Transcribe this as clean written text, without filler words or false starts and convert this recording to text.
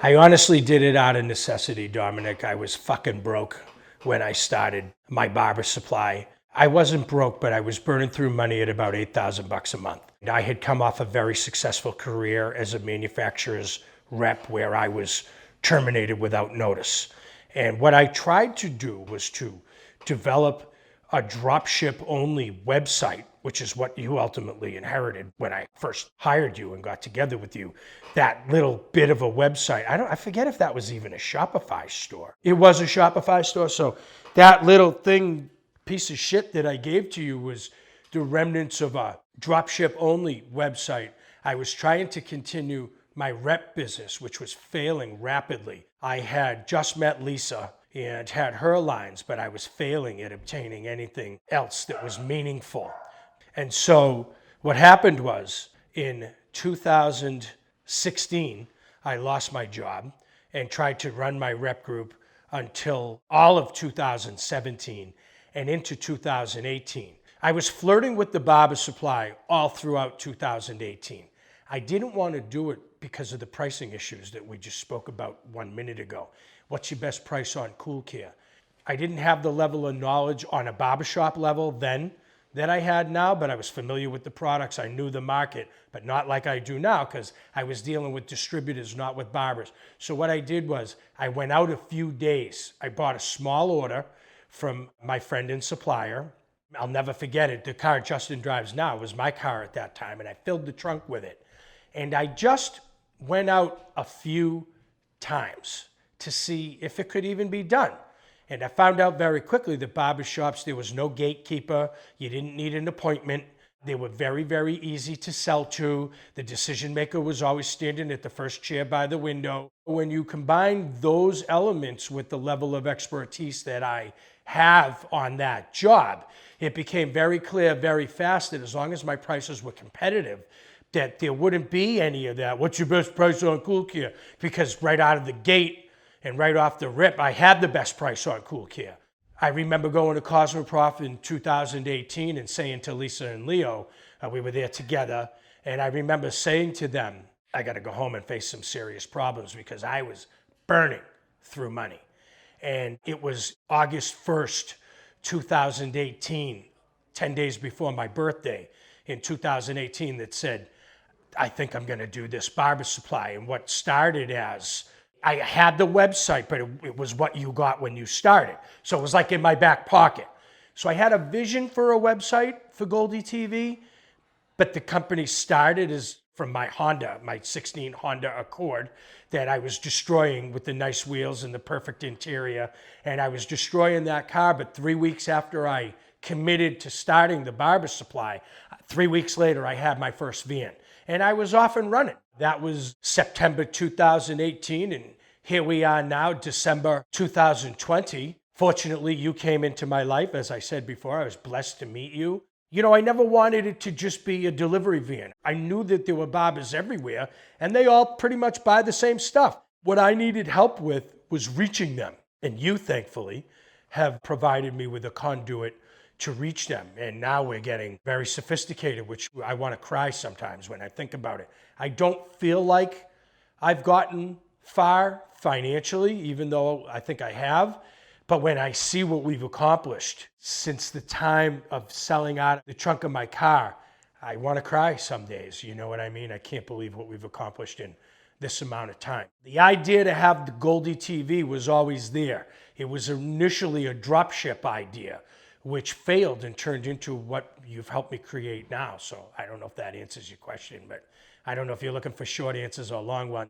I honestly did it out of necessity, Dominic. I was fucking broke when I started my barber supply. I wasn't broke, but I was burning through money at about $8,000 a month. I had come off a very successful career as a manufacturer's rep where I was terminated without notice. And what I tried to do was to develop a dropship only website, which is what you ultimately inherited when I first hired you and got together with you. That little bit of a website, I forget if that was even a Shopify store. It was a Shopify store. So that little thing, piece of shit that I gave to you was the remnants of a dropship only website. I was trying to continue my rep business, which was failing rapidly. I had just met Lisa and had her lines, but I was failing at obtaining anything else that was meaningful. And so what happened was in 2016, I lost my job and tried to run my rep group until all of 2017 and into 2018. I was flirting with the barber supply all throughout 2018. I didn't want to do it because of the pricing issues that we just spoke about 1 minute ago. What's your best price on Cool Care? I didn't have the level of knowledge on a barbershop level then that I had now, but I was familiar with the products. I knew the market, but not like I do now because I was dealing with distributors, not with barbers. So what I did was I went out a few days. I bought a small order from my friend and supplier. I'll never forget it. The car Justin drives now was my car at that time, and I filled the trunk with it. And I just went out a few times to see if it could even be done. And I found out very quickly that barbershops, there was no gatekeeper. You didn't need an appointment. They were very, very easy to sell to. The decision maker was always standing at the first chair by the window. When you combine those elements with the level of expertise that I have on that job, it became very clear very fast that as long as my prices were competitive, that there wouldn't be any of that. What's your best price on Cool Care? Because right out of the gate, and right off the rip, I had the best price on Cool Care. I remember going to Cosmoprof in 2018 and saying to Lisa and Leo, we were there together, and I remember saying to them, I got to go home and face some serious problems because I was burning through money. And it was August 1st, 2018, 10 days before my birthday in 2018 that said, I think I'm going to do this barber supply. And what started as I had the website, but it was what you got when you started. So it was like in my back pocket. So I had a vision for a website for GoldyTV, but the company started as from my Honda, my 16 Honda Accord that I was destroying with the nice wheels and the perfect interior. And I was destroying that car, but 3 weeks after I committed to starting the barber supply, 3 weeks later, I had my first van. And I was off and running. That was September 2018, and here we are now, December 2020. Fortunately, you came into my life. As I said before, I was blessed to meet you. You know, I never wanted it to just be a delivery van. I knew that there were barbers everywhere, and they all pretty much buy the same stuff. What I needed help with was reaching them. And you, thankfully, have provided me with a conduit to reach them. And now we're getting very sophisticated, which I want to cry sometimes when I think about it. I don't feel like I've gotten far financially, even though I think I have. But when I see what we've accomplished since the time of selling out the trunk of my car, I want to cry some days. You know what I mean? I can't believe what we've accomplished in this amount of time. The idea to have the GoldyTV was always there. It was initially a dropship idea, which failed and turned into what you've helped me create now. So I don't know if that answers your question, but I don't know if you're looking for short answers or long ones.